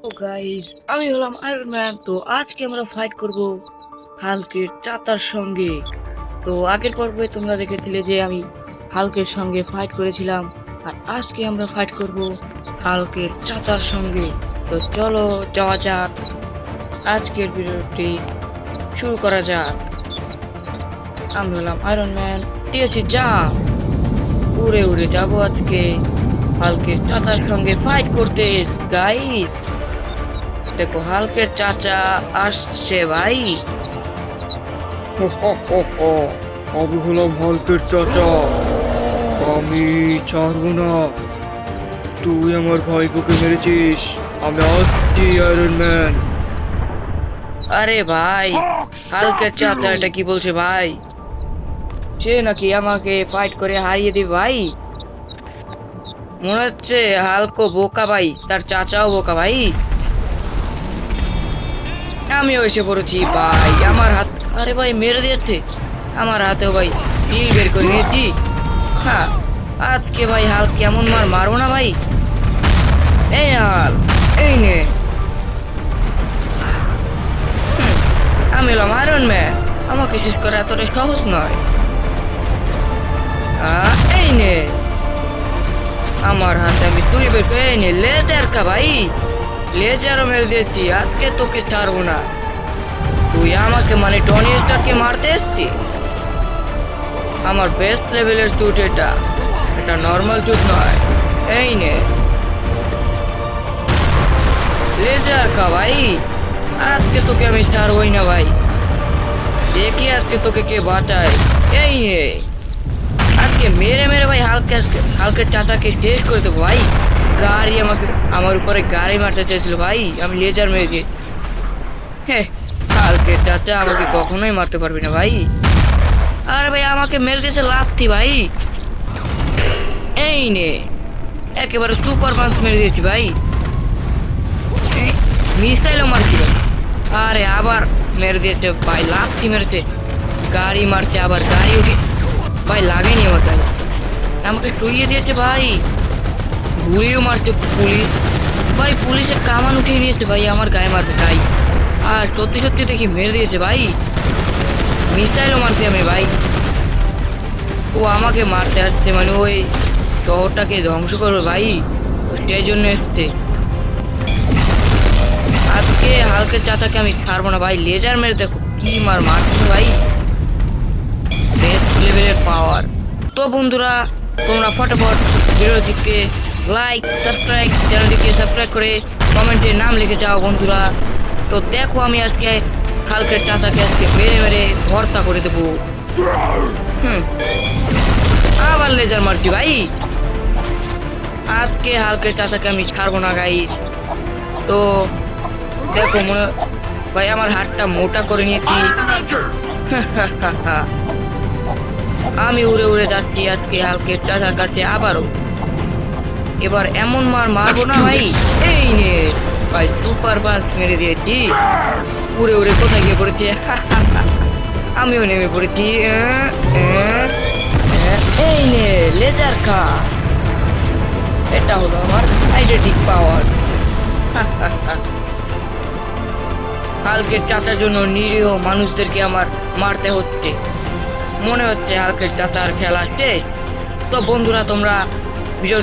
ও guys, আমি হলাম iron man. তো আজকে আমরা ফাইট করব হাল্কের চাচার সঙ্গে। তো আগের পর্বে তোমরা দেখেছিলে যে আমি হাল্কের সঙ্গে ফাইট করেছিলাম, আর আজকে আমরা ফাইট করব হাল্কের চাচার সঙ্গে। তো চলো যাওয়া যাক, আজকের ভিডিওটি শুরু করা যাক। আমি হলাম আয়রন ম্যান, দিয়েছি যা, উড়ে উড়ে যাবো আজকে হাল্কের চাচার সঙ্গে ফাইট করতে। গাইস দেখো, হাল্কের চাচা আসছে ভাই। আমি হলাম হাল্কের চাচা। আমি ছাড়বো না। তুই আমার ভাইপোকে মেরেছিস। আমি আসছি আয়রন ম্যান। আরে ভাই, হাল্কের চাচা এটা কি বলছে ভাই? সে নাকি আমাকে ফাইট করে হারিয়ে দিবে ভাই? মনে হচ্ছে হাল্কও বোকা ভাই, তার চাচাও বোকা ভাই। আমিও এসে পড়েছি ভাই, আমার হাত, আরে ভাই মেরে দিয়েছে আমার হাতেও ভাই। টিল বের করে নিয়েছি। হ্যাঁ, আজকে ভাই হাল্ক কেমন মারবো না ভাই। এই হাল, এই নে। আমি হলাম আয়রন ম্যান, আমাকে শেষ করা এতটা সহজ নয়। এই নে, আমার হাতে আমি তুই বের করে নে। লেজার কা ভাই, লেজারও মেরে দিয়েছি। আজকে তোকে ছাড়বো না। তুই আমাকে মানে টনি স্টারকে মারতে এসছি? আমার বেস্ট লেভেলের স্যুট এটা, এটা নর্মাল স্যুট নয়। এই নে লেজার কা ভাই, আজকে তোকে আমি ছাড়বই না ভাই। দেখি আজকে তোকে কে বাঁচায়। এই নে, আজকে মেরে মেরে ভাই হালকের চাচাকে শেষ করে দেবো ভাই। গাড়ি আমাকে, আমার উপরে গাড়ি মারতে চাইছিল ভাই, আমি লেজার মেরে দিয়েছি। হ্যাঁ, হালকের চাচা আমাকে কখনোই মারতে পারবি না ভাই। আরে ভাই আমাকে মেরে দিয়েছে লাত্তি ভাই। এই নে, একেবারে সুপার পাঁচ মেরে দিয়েছি ভাই। মিসাইলও মারছি ভাই। আরে আবার মেরে দিয়েছে ভাই, লাত্তি মেরেছে, গাড়ি মারছে, আবার গাড়ি উঠে ভাই, লাগেনি আমার গায়ে, আমাকে টুইয়ে দিয়েছে ভাই। গুলিও মারছে পুলিশ ভাই, পুলিশের কামান উঠিয়ে নিয়েছে ভাই, আমার গায়ে মারবে তাই। আর সত্যি সত্যি দেখি মেরে দিয়েছে ভাই, মিসাইলও মারছি আমি ভাই। ও আমাকে মারতে আসছে, মানে ওই শহরটাকে ধ্বংস করবে ভাই, সেই জন্য এসছে। আজকে হালকের চাচাকে আমি ছাড়বো না ভাই। লেজার মেরে দেখো কি মারছে ভাই, বেস্ট লেভেলের পাওয়ার। তো বন্ধুরা, তোমরা ফটাফট ভিডিওটিকে লাইক, সাবস্ক্রাইব, চ্যানেলটিকে সাবস্ক্রাইব করে কমেন্টে নাম লিখে যাও বন্ধুরা। তো দেখো আমি আজকে হালকের চাচাকে আজকে মেরে মেরে ভর্তা করে দেবো। আবার লেজার মারছি ভাই। আজকে হালকের চাচাকে আমি ছাড়বো না গাইস। তো দেখো মনে ভাই, আমার হাতটা মোটা করে নিয়েছি। আমি উড়ে উড়ে যাচ্ছি আজকে হালকের চাচার কাছে আবারও। এবার এমন মারবো না ভাই। এই নে ভাই, সুপার পাস মেরে দিয়েছি। উড়ে উড়ে কোথায় গিয়ে পড়েছে, আমিও নেমে পড়েছি। এই নে লেজার খা, এটা হলো আমার আইডেন্টিক পাওয়ার। হালকের চাচার জন্য নিরীহ মানুষদেরকে আমার মারতে হচ্ছে। মনে হচ্ছে হালকের চাচার খেলা শেষ। তো বন্ধুরা, তোমরা ভিডিও